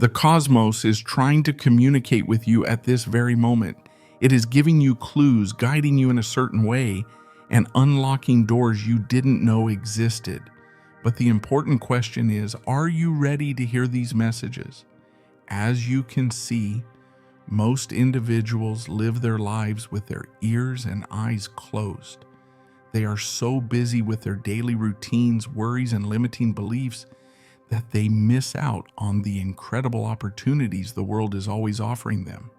The cosmos is trying to communicate with you at this very moment. It is giving you clues, guiding you in a certain way, and unlocking doors you didn't know existed. But the important question is, are you ready to hear these messages? As you can see, most individuals live their lives with their ears and eyes closed. They are so busy with their daily routines, worries, and limiting beliefs that they miss out on the incredible opportunities the world is always offering them.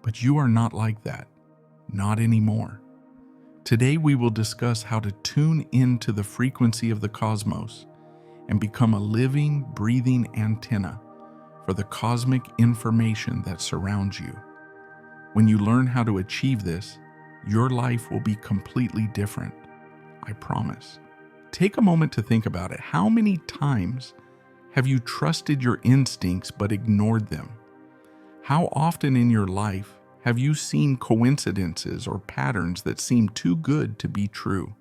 But you are not like that. Not anymore. Today we will discuss how to tune into the frequency of the cosmos and become a living, breathing antenna for the cosmic information that surrounds you. When you learn how to achieve this, your life will be completely different. I promise. Take a moment to think about it. How many times have you trusted your instincts but ignored them? How often in your life have you seen coincidences or patterns that seem too good to be true?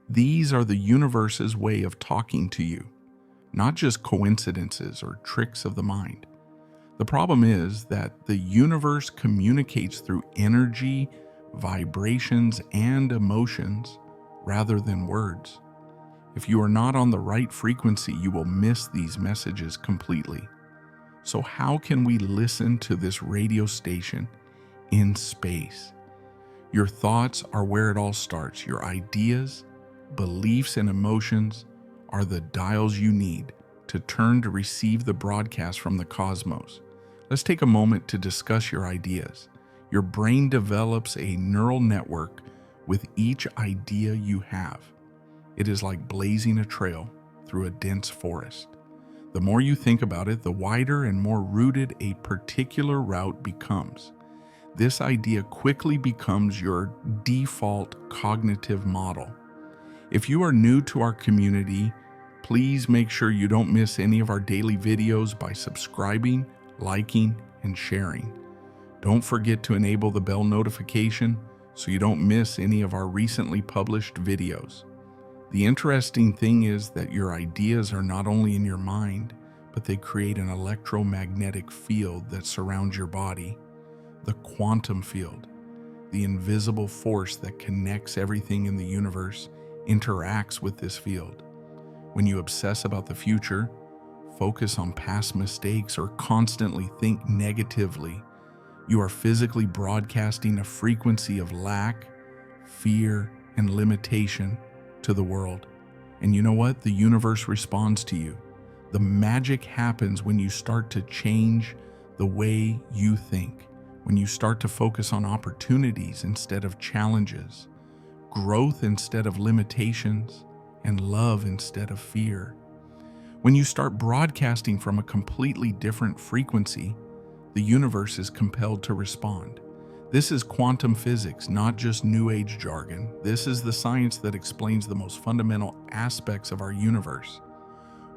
These are the universe's way of talking to you, not just coincidences or tricks of the mind. The problem is that the universe communicates through energy, vibrations, and emotions rather than words. If you are not on the right frequency, you will miss these messages completely. So how can we listen to this radio station in space? Your thoughts are where it all starts. Your ideas, beliefs, and emotions are the dials you need to turn to receive the broadcast from the cosmos. Let's take a moment to discuss your ideas. Your brain develops a neural network with each idea you have. It is like blazing a trail through a dense forest. The more you think about it, the wider and more rooted a particular route becomes. This idea quickly becomes your default cognitive model. If you are new to our community, please make sure you don't miss any of our daily videos by subscribing, liking, and sharing. Don't forget to enable the bell notification so you don't miss any of our recently published videos. The interesting thing is that your ideas are not only in your mind, but they create an electromagnetic field that surrounds your body. The quantum field, the invisible force that connects everything in the universe, interacts with this field. When you obsess about the future, focus on past mistakes, or constantly think negatively, you are physically broadcasting a frequency of lack, fear, and limitation to the world. And you know what? The universe responds to you. The magic happens when you start to change the way you think, when you start to focus on opportunities instead of challenges, growth instead of limitations, and love instead of fear. When you start broadcasting from a completely different frequency, the universe is compelled to respond. This is quantum physics, not just New Age jargon. This is the science that explains the most fundamental aspects of our universe.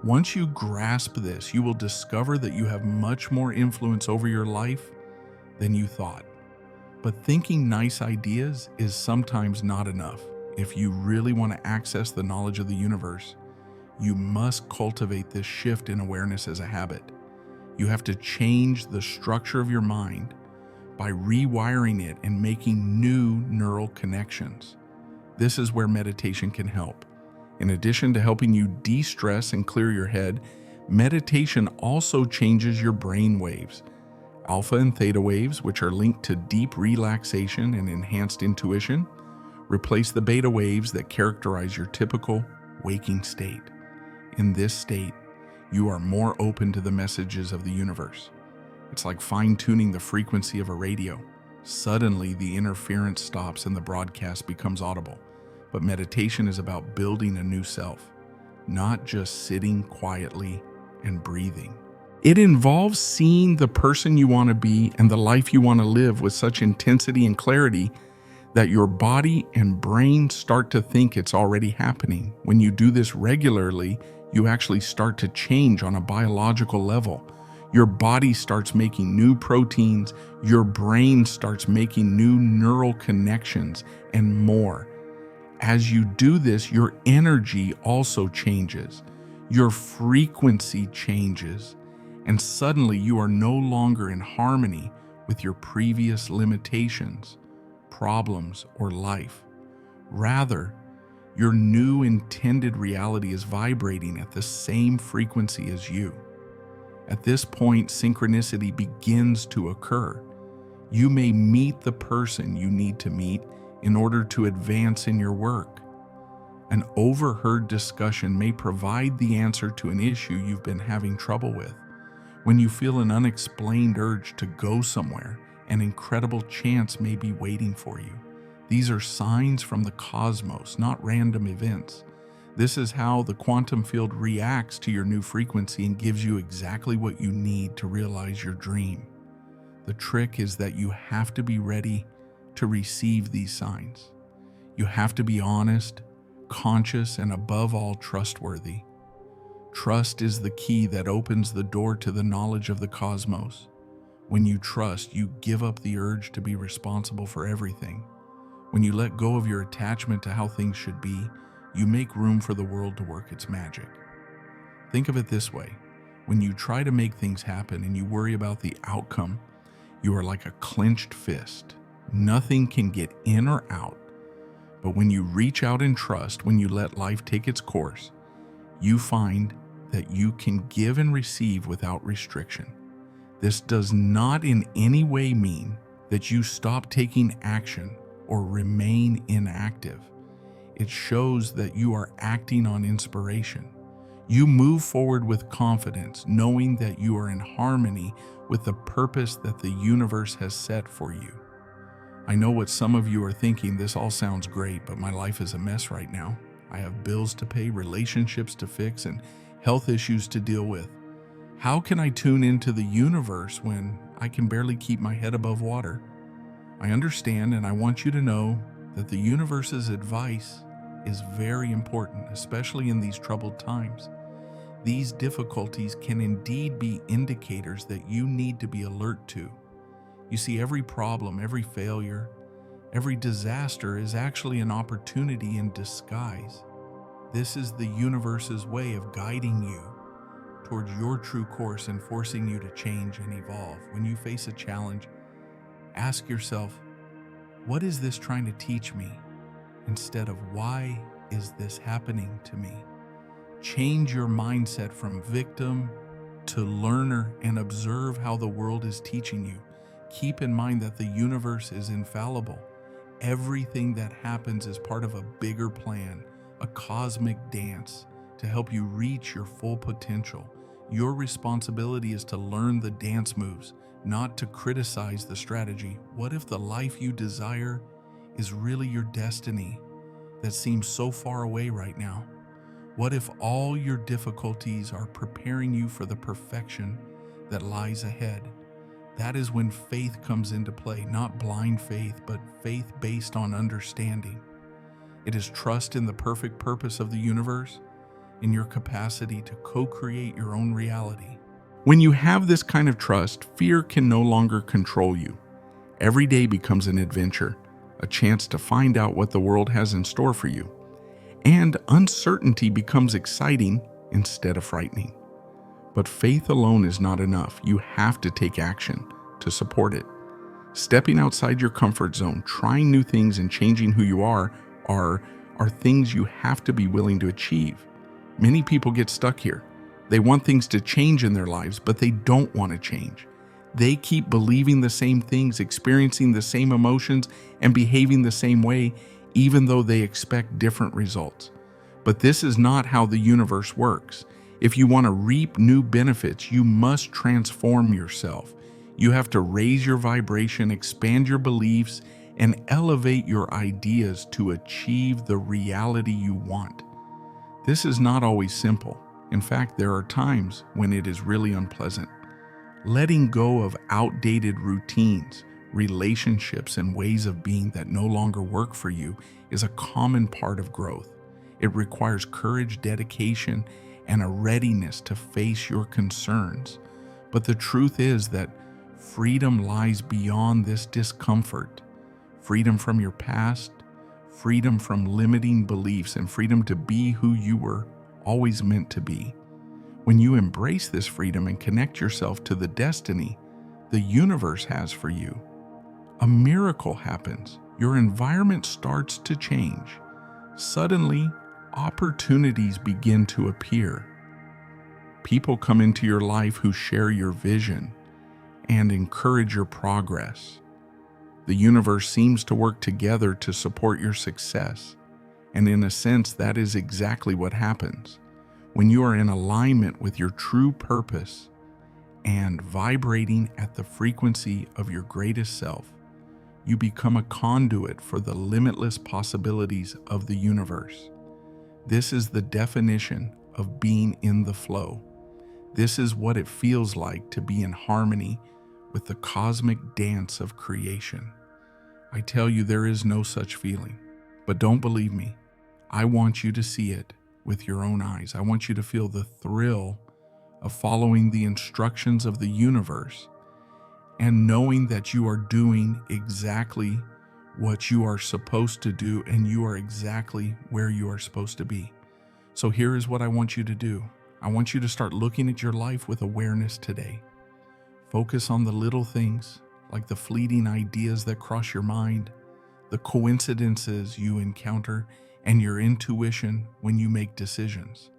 Once you grasp this, you will discover that you have much more influence over your life than you thought. But thinking nice ideas is sometimes not enough. If you really want to access the knowledge of the universe, you must cultivate this shift in awareness as a habit. You have to change the structure of your mind by rewiring it and making new neural connections. This is where meditation can help. In addition to helping you de-stress and clear your head, meditation also changes your brain waves. Alpha and theta waves, which are linked to deep relaxation and enhanced intuition, replace the beta waves that characterize your typical waking state. In this state, you are more open to the messages of the universe. It's like fine-tuning the frequency of a radio. Suddenly, the interference stops and the broadcast becomes audible. But meditation is about building a new self, not just sitting quietly and breathing. It involves seeing the person you want to be and the life you want to live with such intensity and clarity that your body and brain start to think it's already happening. When you do this regularly, you actually start to change on a biological level. Your body starts making new proteins, your brain starts making new neural connections, and more. As you do this, your energy also changes, your frequency changes, and suddenly you are no longer in harmony with your previous limitations, problems, or life. Rather, your new intended reality is vibrating at the same frequency as you. At this point, synchronicity begins to occur. You may meet the person you need to meet in order to advance in your work. An overheard discussion may provide the answer to an issue you've been having trouble with. When you feel an unexplained urge to go somewhere, an incredible chance may be waiting for you. These are signs from the cosmos, not random events. This is how the quantum field reacts to your new frequency and gives you exactly what you need to realize your dream. The trick is that you have to be ready to receive these signs. You have to be honest, conscious, and above all, trustworthy. Trust is the key that opens the door to the knowledge of the cosmos. When you trust, you give up the urge to be responsible for everything. When you let go of your attachment to how things should be, you make room for the world to work its magic. Think of it this way. When you try to make things happen and you worry about the outcome, you are like a clenched fist. Nothing can get in or out. But when you reach out in trust, when you let life take its course, you find that you can give and receive without restriction. This does not in any way mean that you stop taking action or remain inactive. It shows that you are acting on inspiration. You move forward with confidence, knowing that you are in harmony with the purpose that the universe has set for you. I know what some of you are thinking. This all sounds great, but my life is a mess right now. I have bills to pay, relationships to fix, and health issues to deal with. How can I tune into the universe when I can barely keep my head above water? I understand, and I want you to know that the universe's advice is very important, especially in these troubled times. These difficulties can indeed be indicators that you need to be alert to. You see, every problem, every failure, every disaster is actually an opportunity in disguise. This is the universe's way of guiding you towards your true course and forcing you to change and evolve. When you face a challenge, ask yourself, what is this trying to teach me? Instead of why is this happening to me? Change your mindset from victim to learner and observe how the world is teaching you. Keep in mind that the universe is infallible. Everything that happens is part of a bigger plan, a cosmic dance to help you reach your full potential. Your responsibility is to learn the dance moves, not to criticize the strategy. What if the life you desire is really your destiny that seems so far away right now? What if all your difficulties are preparing you for the perfection that lies ahead? That is when faith comes into play, not blind faith, but faith based on understanding. It is trust in the perfect purpose of the universe, in your capacity to co-create your own reality. When you have this kind of trust, fear can no longer control you. Every day becomes an adventure, a chance to find out what the world has in store for you. And uncertainty becomes exciting instead of frightening. But faith alone is not enough. You have to take action to support it. Stepping outside your comfort zone, trying new things, and changing who you are things you have to be willing to achieve. Many people get stuck here. They want things to change in their lives, but they don't want to change. They keep believing the same things, experiencing the same emotions, and behaving the same way, even though they expect different results. But this is not how the universe works. If you want to reap new benefits, you must transform yourself. You have to raise your vibration, expand your beliefs, and elevate your ideas to achieve the reality you want. This is not always simple. In fact, there are times when it is really unpleasant. Letting go of outdated routines, relationships, and ways of being that no longer work for you is a common part of growth. It requires courage, dedication, and a readiness to face your concerns. But the truth is that freedom lies beyond this discomfort. Freedom from your past, freedom from limiting beliefs, and freedom to be who you were always meant to be. When you embrace this freedom and connect yourself to the destiny the universe has for you, a miracle happens. Your environment starts to change. Suddenly, opportunities begin to appear. People come into your life who share your vision and encourage your progress. The universe seems to work together to support your success. And in a sense, that is exactly what happens. When you are in alignment with your true purpose and vibrating at the frequency of your greatest self, you become a conduit for the limitless possibilities of the universe. This is the definition of being in the flow. This is what it feels like to be in harmony with the cosmic dance of creation. I tell you, there is no such feeling. But don't believe me. I want you to see it with your own eyes. I want you to feel the thrill of following the instructions of the universe and knowing that you are doing exactly what you are supposed to do and you are exactly where you are supposed to be. So here is what I want you to do. I want you to start looking at your life with awareness today. Focus on the little things, like the fleeting ideas that cross your mind, the coincidences you encounter, and your intuition when you make decisions.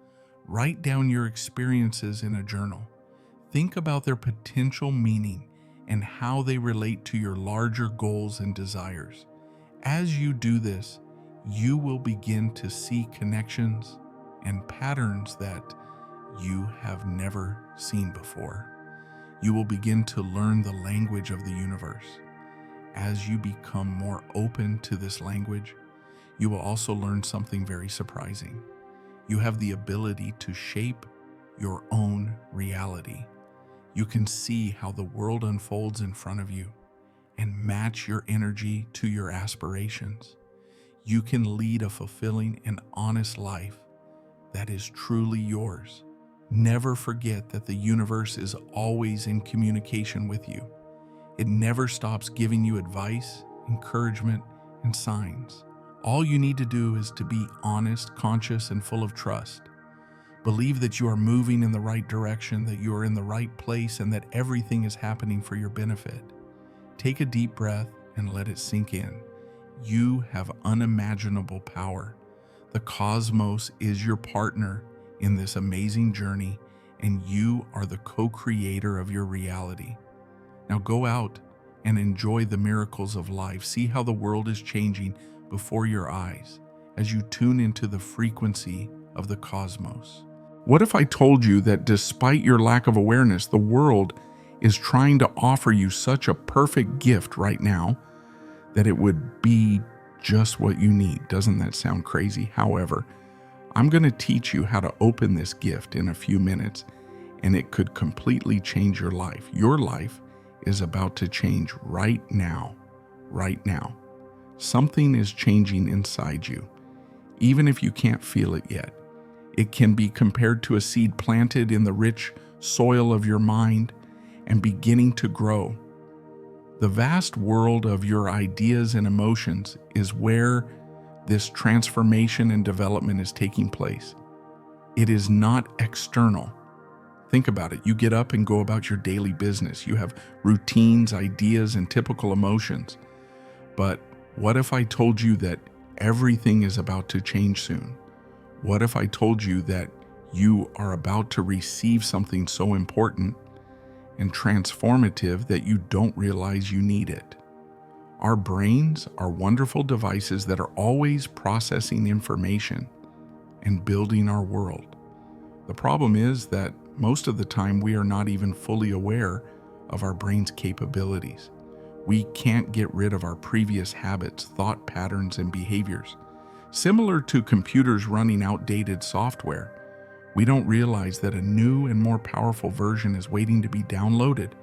Write down your experiences in a journal. Think about their potential meaning and how they relate to your larger goals and desires. As you do this, you will begin to see connections and patterns that you have never seen before. You will begin to learn the language of the universe. As you become more open to this language, you will also learn something very surprising. You have the ability to shape your own reality. You can see how the world unfolds in front of you and match your energy to your aspirations. You can lead a fulfilling and honest life that is truly yours. Never forget that the universe is always in communication with you. It never stops giving you advice, encouragement, and signs. All you need to do is to be honest, conscious, and full of trust. Believe that you are moving in the right direction, that you are in the right place, and that everything is happening for your benefit. Take a deep breath and let it sink in. You have unimaginable power. The cosmos is your partner in this amazing journey, and you are the co-creator of your reality. Now go out and enjoy the miracles of life. See how the world is changing before your eyes as you tune into the frequency of the cosmos. What if I told you that despite your lack of awareness, the world is trying to offer you such a perfect gift right now that it would be just what you need? Doesn't that sound crazy? However, I'm going to teach you how to open this gift in a few minutes, and it could completely change your life. Your life is about to change right now. Right now. Something is changing inside you, even if you can't feel it yet. It can be compared to a seed planted in the rich soil of your mind and beginning to grow. The vast world of your ideas and emotions is where this transformation and development is taking place. It is not external. Think about it. You get up and go about your daily business. You have routines, ideas, and typical emotions. But what if I told you that everything is about to change soon? What if I told you that you are about to receive something so important and transformative that you don't realize you need it? Our brains are wonderful devices that are always processing information and building our world. The problem is that most of the time we are not even fully aware of our brain's capabilities. We can't get rid of our previous habits, thought patterns, and behaviors. Similar to computers running outdated software, we don't realize that a new and more powerful version is waiting to be downloaded.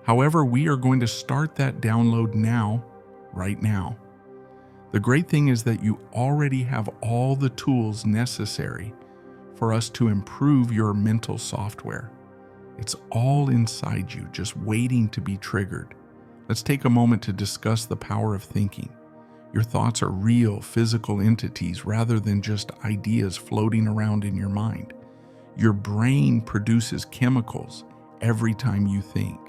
However, we are going to start that download now, right now. The great thing is that you already have all the tools necessary for us to improve your mental software. It's all inside you, just waiting to be triggered. Let's take a moment to discuss the power of thinking. Your thoughts are real, physical entities rather than just ideas floating around in your mind. Your brain produces chemicals every time you think.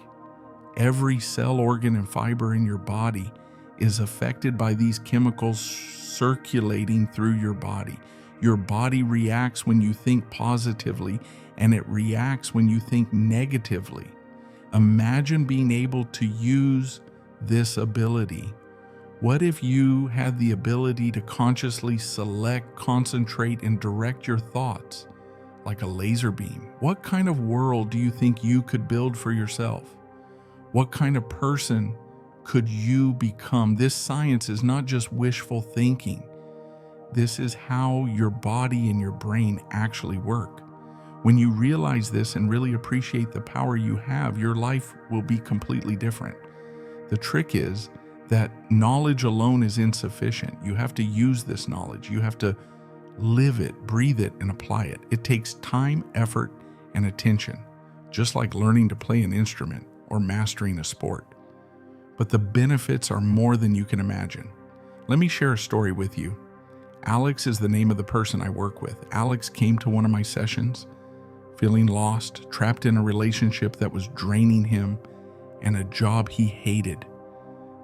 Every cell, organ, and fiber in your body is affected by these chemicals circulating through your body. Your body reacts when you think positively, and it reacts when you think negatively. Imagine being able to use this ability. What if you had the ability to consciously select, concentrate, and direct your thoughts like a laser beam? What kind of world do you think you could build for yourself? What kind of person could you become? This science is not just wishful thinking. This is how your body and your brain actually work. When you realize this and really appreciate the power you have, your life will be completely different. The trick is that knowledge alone is insufficient. You have to use this knowledge. You have to live it, breathe it, and apply it. It takes time, effort, and attention, just like learning to play an instrument or mastering a sport. But the benefits are more than you can imagine. Let me share a story with you. Alex is the name of the person I work with. Alex came to one of my sessions feeling lost, trapped in a relationship that was draining him, and a job he hated.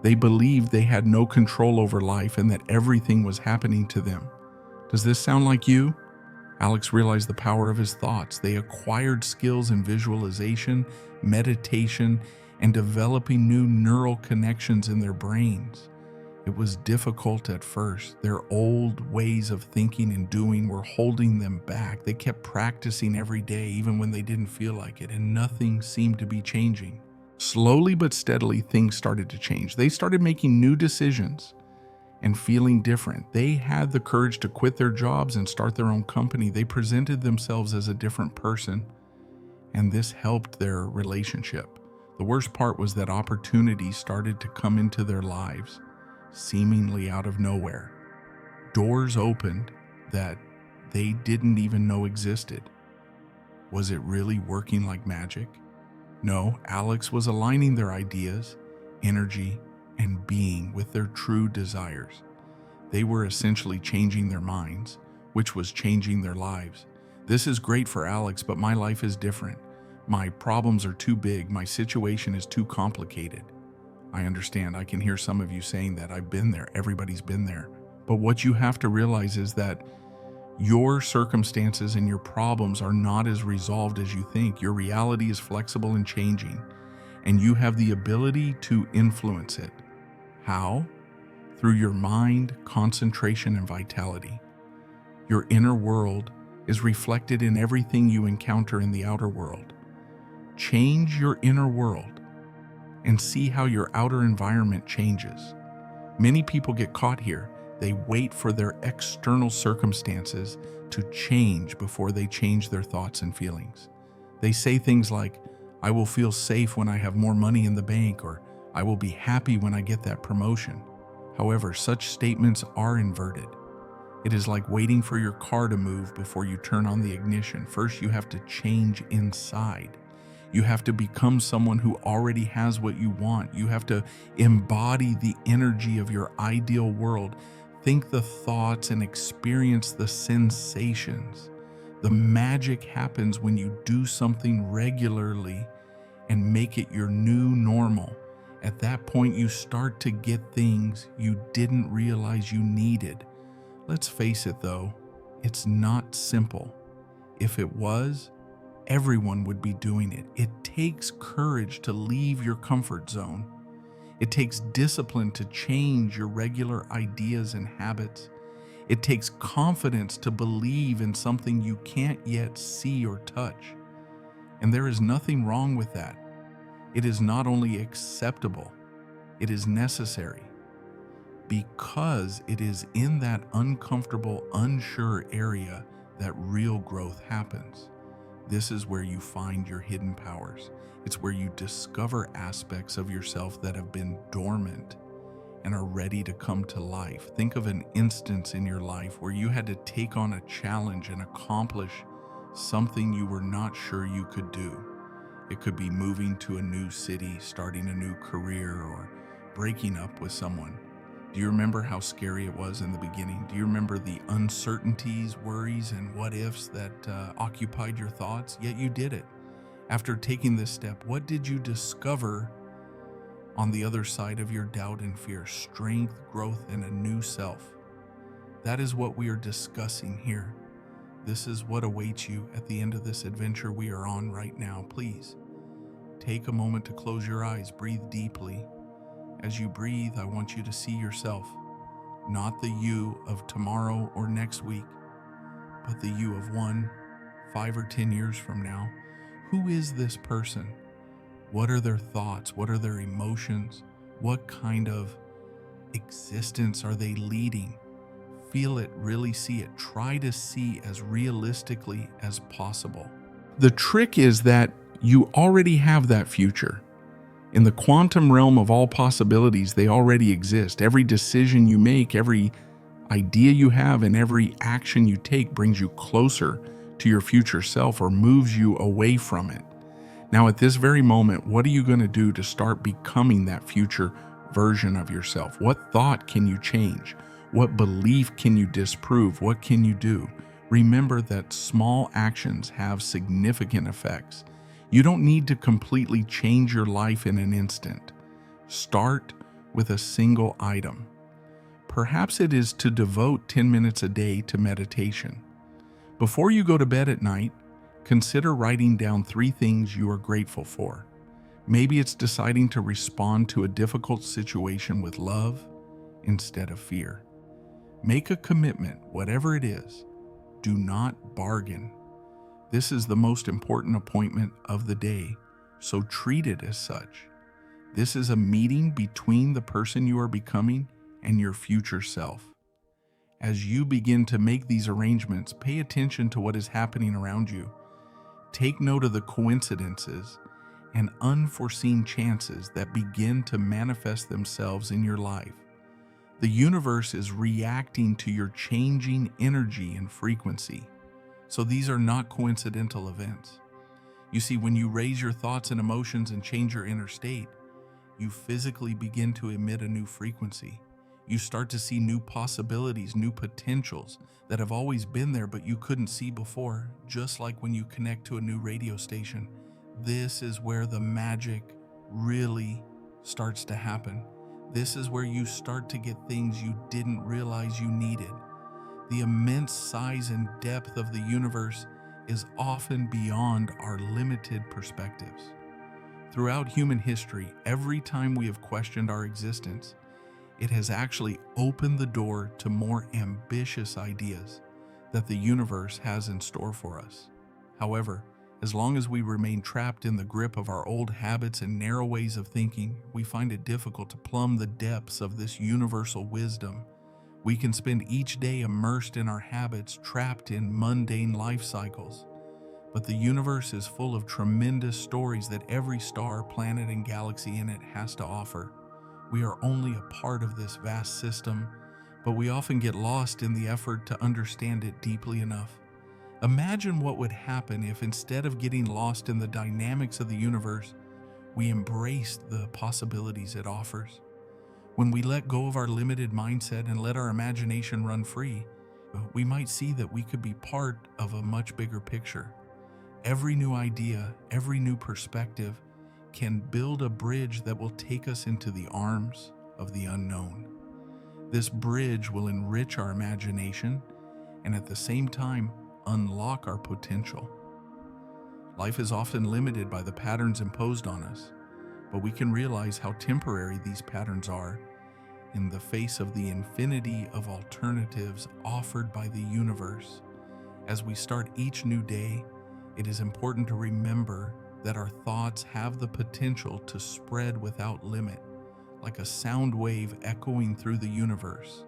They believed they had no control over life and that everything was happening to them. Does this sound like you? Alex realized the power of his thoughts. They acquired skills in visualization, meditation, and developing new neural connections in their brains. It was difficult at first. Their old ways of thinking and doing were holding them back. They kept practicing every day, even when they didn't feel like it, and nothing seemed to be changing. Slowly but steadily, things started to change. They started making new decisions and feeling different. They had the courage to quit their jobs and start their own company. They presented themselves as a different person, and this helped their relationship. The worst part was that opportunities started to come into their lives, seemingly out of nowhere. Doors opened that they didn't even know existed. Was it really working like magic? No, Alex was aligning their ideas, energy, and being with their true desires. They were essentially changing their minds, which was changing their lives. This is great for Alex, but my life is different. My problems are too big. My situation is too complicated. I understand. I can hear some of you saying that. I've been there. Everybody's been there. But what you have to realize is that your circumstances and your problems are not as resolved as you think. Your reality is flexible and changing, and you have the ability to influence it. How? Through your mind, concentration, and vitality. Your inner world is reflected in everything you encounter in the outer world. Change your inner world and see how your outer environment changes. Many people get caught here. They wait for their external circumstances to change before they change their thoughts and feelings. They say things like, I will feel safe when I have more money in the bank, or I will be happy when I get that promotion. However, such statements are inverted. It is like waiting for your car to move before you turn on the ignition. First, you have to change inside. You have to become someone who already has what you want. You have to embody the energy of your ideal world. Think the thoughts and experience the sensations. The magic happens when you do something regularly and make it your new normal. At that point, you start to get things you didn't realize you needed. Let's face it though, it's not simple. If it was, everyone would be doing it. It takes courage to leave your comfort zone. It takes discipline to change your regular ideas and habits. It takes confidence to believe in something you can't yet see or touch. And there is nothing wrong with that. It is not only acceptable, it is necessary. Because it is in that uncomfortable, unsure area that real growth happens. This is where you find your hidden powers. It's where you discover aspects of yourself that have been dormant and are ready to come to life. Think of an instance in your life where you had to take on a challenge and accomplish something you were not sure you could do. It could be moving to a new city, starting a new career, or breaking up with someone. Do you remember how scary it was in the beginning? Do you remember the uncertainties, worries, and what ifs that occupied your thoughts? Yet you did it. After taking this step, what did you discover on the other side of your doubt and fear? Strength, growth, and a new self. That is what we are discussing here. This is what awaits you at the end of this adventure we are on right now. Please take a moment to close your eyes, breathe deeply. As you breathe, I want you to see yourself, not the you of tomorrow or next week, but the you of 1, 5, or 10 years from now. Who is this person? What are their thoughts? What are their emotions? What kind of existence are they leading? Feel it, really see it. Try to see as realistically as possible. The trick is that you already have that future. In the quantum realm of all possibilities, they already exist. Every decision you make, every idea you have, and every action you take brings you closer to your future self or moves you away from it. Now, at this very moment, what are you going to do to start becoming that future version of yourself? What thought can you change? What belief can you disprove? What can you do? Remember that small actions have significant effects. You don't need to completely change your life in an instant. Start with a single item. Perhaps it is to devote 10 minutes a day to meditation. Before you go to bed at night, consider writing down 3 things you are grateful for. Maybe it's deciding to respond to a difficult situation with love instead of fear. Make a commitment, whatever it is. Do not bargain. This is the most important appointment of the day, so treat it as such. This is a meeting between the person you are becoming and your future self. As you begin to make these arrangements, pay attention to what is happening around you. Take note of the coincidences and unforeseen chances that begin to manifest themselves in your life. The universe is reacting to your changing energy and frequency. So these are not coincidental events. You see, when you raise your thoughts and emotions and change your inner state, you physically begin to emit a new frequency. You start to see new possibilities, new potentials that have always been there but you couldn't see before, just like when you connect to a new radio station. This is where the magic really starts to happen. This is where you start to get things you didn't realize you needed. The immense size and depth of the universe is often beyond our limited perspectives. Throughout human history, every time we have questioned our existence, it has actually opened the door to more ambitious ideas that the universe has in store for us. However, as long as we remain trapped in the grip of our old habits and narrow ways of thinking, we find it difficult to plumb the depths of this universal wisdom. We can spend each day immersed in our habits, trapped in mundane life cycles. But the universe is full of tremendous stories that every star, planet, and galaxy in it has to offer. We are only a part of this vast system, but we often get lost in the effort to understand it deeply enough. Imagine what would happen if, instead of getting lost in the dynamics of the universe, we embraced the possibilities it offers. When we let go of our limited mindset and let our imagination run free, we might see that we could be part of a much bigger picture. Every new idea, every new perspective can build a bridge that will take us into the arms of the unknown. This bridge will enrich our imagination and at the same time unlock our potential. Life is often limited by the patterns imposed on us, but we can realize how temporary these patterns are in the face of the infinity of alternatives offered by the universe. As we start each new day, it is important to remember that our thoughts have the potential to spread without limit, like a sound wave echoing through the universe.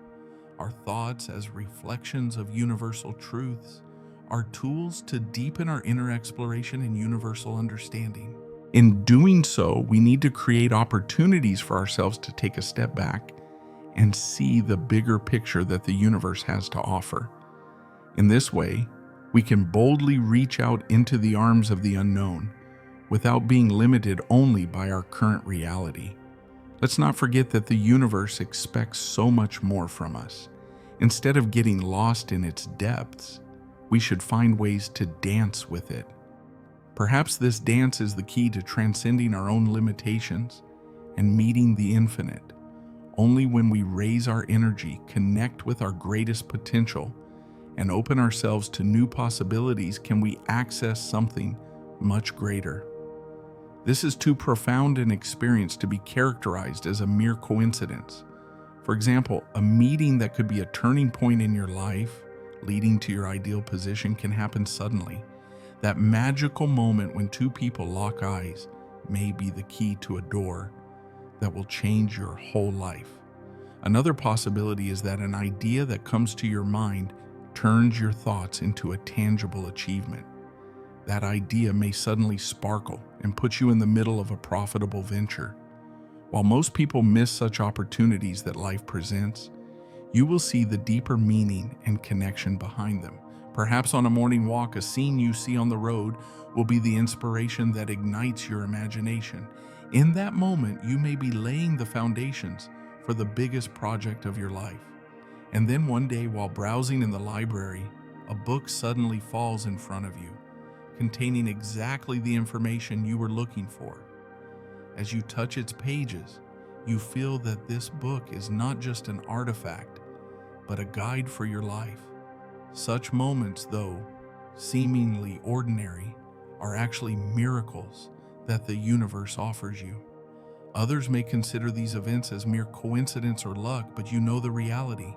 Our thoughts, as reflections of universal truths, are tools to deepen our inner exploration and universal understanding. In doing so, we need to create opportunities for ourselves to take a step back and see the bigger picture that the universe has to offer. In this way, we can boldly reach out into the arms of the unknown without being limited only by our current reality. Let's not forget that the universe expects so much more from us. Instead of getting lost in its depths, we should find ways to dance with it. Perhaps this dance is the key to transcending our own limitations and meeting the infinite. Only when we raise our energy, connect with our greatest potential, and open ourselves to new possibilities can we access something much greater. This is too profound an experience to be characterized as a mere coincidence. For example, a meeting that could be a turning point in your life, leading to your ideal position, can happen suddenly. That magical moment when two people lock eyes may be the key to a door that will change your whole life. Another possibility is that an idea that comes to your mind turns your thoughts into a tangible achievement. That idea may suddenly sparkle and put you in the middle of a profitable venture. While most people miss such opportunities that life presents, you will see the deeper meaning and connection behind them. Perhaps on a morning walk, a scene you see on the road will be the inspiration that ignites your imagination. In that moment, you may be laying the foundations for the biggest project of your life. And then one day, while browsing in the library, a book suddenly falls in front of you, containing exactly the information you were looking for. As you touch its pages, you feel that this book is not just an artifact, but a guide for your life. Such moments, though seemingly ordinary, are actually miracles that the universe offers you. Others may consider these events as mere coincidence or luck, but you know the reality.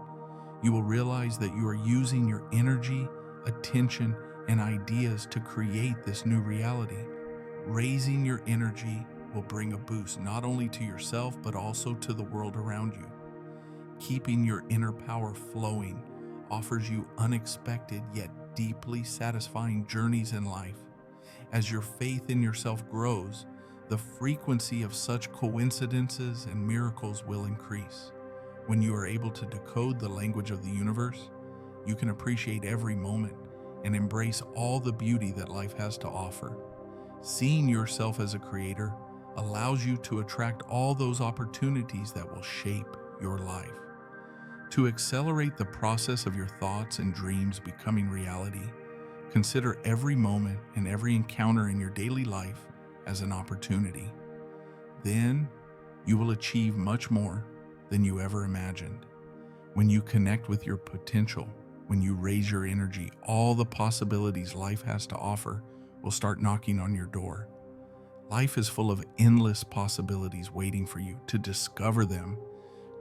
You will realize that you are using your energy, attention, and ideas to create this new reality. Raising your energy will bring a boost not only to yourself but also to the world around you. Keeping your inner power flowing offers you unexpected yet deeply satisfying journeys in life. As your faith in yourself grows, the frequency of such coincidences and miracles will increase. When you are able to decode the language of the universe, you can appreciate every moment and embrace all the beauty that life has to offer. Seeing yourself as a creator allows you to attract all those opportunities that will shape your life. To accelerate the process of your thoughts and dreams becoming reality, consider every moment and every encounter in your daily life as an opportunity. Then you will achieve much more than you ever imagined. When you connect with your potential, when you raise your energy, all the possibilities life has to offer will start knocking on your door. Life is full of endless possibilities waiting for you to discover them.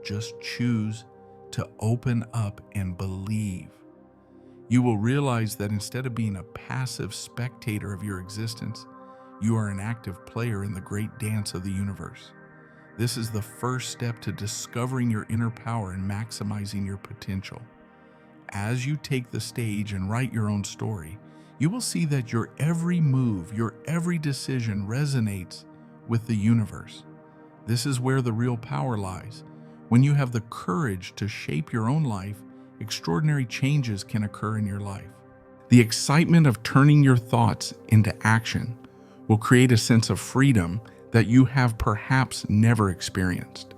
Just choose to open up and believe. You will realize that instead of being a passive spectator of your existence, you are an active player in the great dance of the universe. This is the first step to discovering your inner power and maximizing your potential. As you take the stage and write your own story, you will see that your every move, your every decision resonates with the universe. This is where the real power lies. When you have the courage to shape your own life, extraordinary changes can occur in your life. The excitement of turning your thoughts into action will create a sense of freedom that you have perhaps never experienced.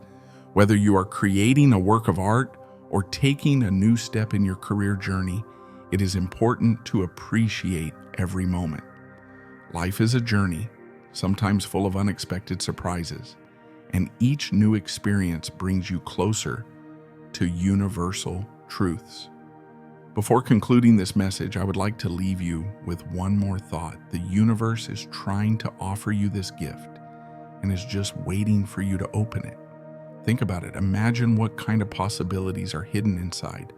Whether you are creating a work of art or taking a new step in your career journey, it is important to appreciate every moment. Life is a journey, sometimes full of unexpected surprises, and each new experience brings you closer to universal truths. Before concluding this message, I would like to leave you with one more thought. The universe is trying to offer you this gift and is just waiting for you to open it. Think about it. Imagine what kind of possibilities are hidden inside.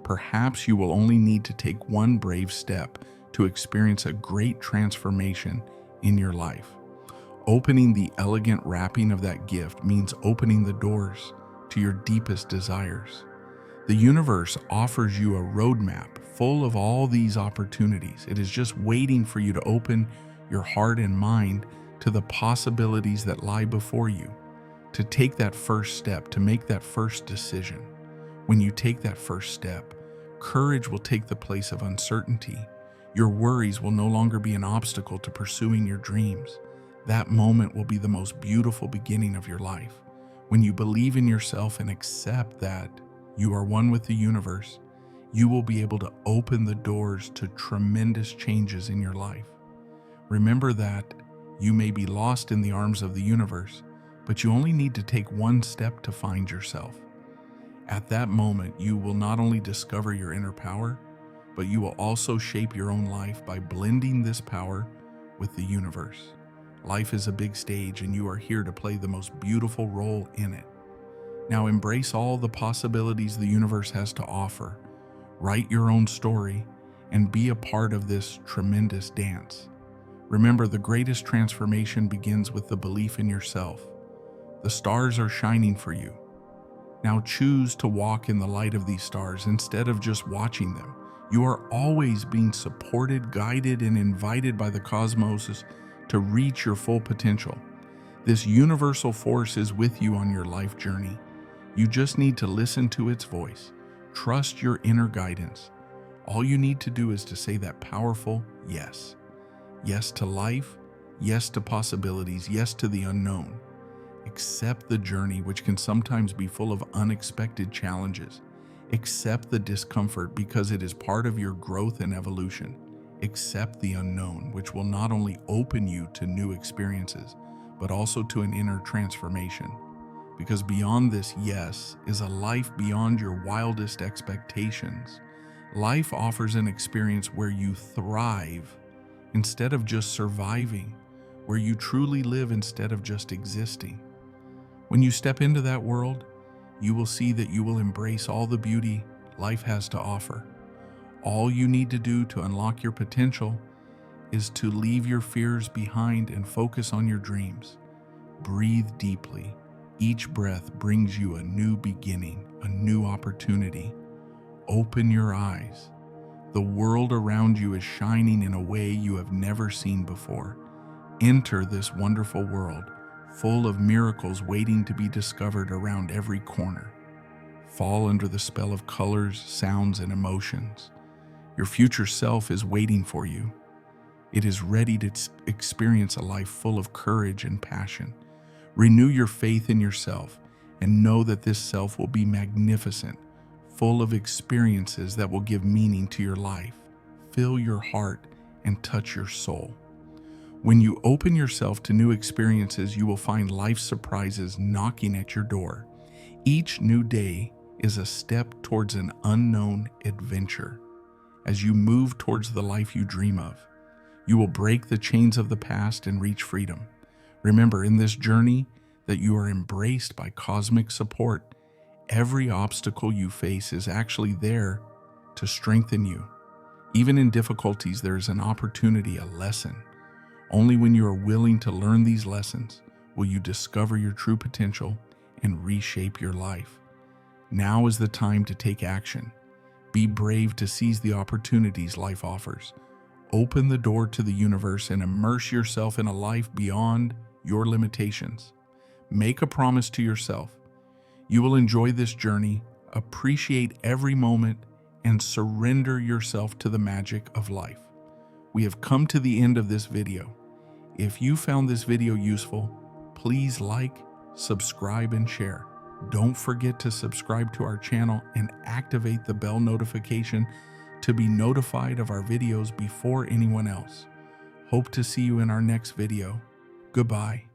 Perhaps you will only need to take one brave step to experience a great transformation in your life. Opening the elegant wrapping of that gift means opening the doors to your deepest desires. The universe offers you a roadmap full of all these opportunities. It is just waiting for you to open your heart and mind to the possibilities that lie before you, to take that first step, to make that first decision. When you take that first step, courage will take the place of uncertainty. Your worries will no longer be an obstacle to pursuing your dreams. That moment will be the most beautiful beginning of your life. When you believe in yourself and accept that you are one with the universe, you will be able to open the doors to tremendous changes in your life. Remember that you may be lost in the arms of the universe, but you only need to take one step to find yourself. At that moment, you will not only discover your inner power, but you will also shape your own life by blending this power with the universe. Life is a big stage, and you are here to play the most beautiful role in it. Now embrace all the possibilities the universe has to offer. Write your own story and be a part of this tremendous dance. Remember, the greatest transformation begins with the belief in yourself. The stars are shining for you. Now choose to walk in the light of these stars instead of just watching them. You are always being supported, guided, and invited by the cosmos to reach your full potential. This universal force is with you on your life journey. You just need to listen to its voice. Trust your inner guidance. All you need to do is to say that powerful yes. Yes to life, yes to possibilities, yes to the unknown. Accept the journey, which can sometimes be full of unexpected challenges. Accept the discomfort because it is part of your growth and evolution. Accept the unknown, which will not only open you to new experiences, but also to an inner transformation. Because beyond this yes is a life beyond your wildest expectations. Life offers an experience where you thrive instead of just surviving, where you truly live instead of just existing. When you step into that world, you will see that you will embrace all the beauty life has to offer. All you need to do to unlock your potential is to leave your fears behind and focus on your dreams. Breathe deeply. Each breath brings you a new beginning, a new opportunity. Open your eyes. The world around you is shining in a way you have never seen before. Enter this wonderful world, full of miracles waiting to be discovered around every corner. Fall under the spell of colors, sounds, and emotions. Your future self is waiting for you. It is ready to experience a life full of courage and passion. Renew your faith in yourself and know that this self will be magnificent, full of experiences that will give meaning to your life, fill your heart, and touch your soul. When you open yourself to new experiences, you will find life surprises knocking at your door. Each new day is a step towards an unknown adventure. As you move towards the life you dream of, you will break the chains of the past and reach freedom. Remember in this journey that you are embraced by cosmic support. Every obstacle you face is actually there to strengthen you. Even in difficulties, there is an opportunity, a lesson. Only when you are willing to learn these lessons will you discover your true potential and reshape your life. Now is the time to take action. Be brave to seize the opportunities life offers. Open the door to the universe and immerse yourself in a life beyond your limitations. Make a promise to yourself. You will enjoy this journey, appreciate every moment, and surrender yourself to the magic of life. We have come to the end of this video. If you found this video useful, please like, subscribe, and share. Don't forget to subscribe to our channel and activate the bell notification to be notified of our videos before anyone else. Hope to see you in our next video. Goodbye.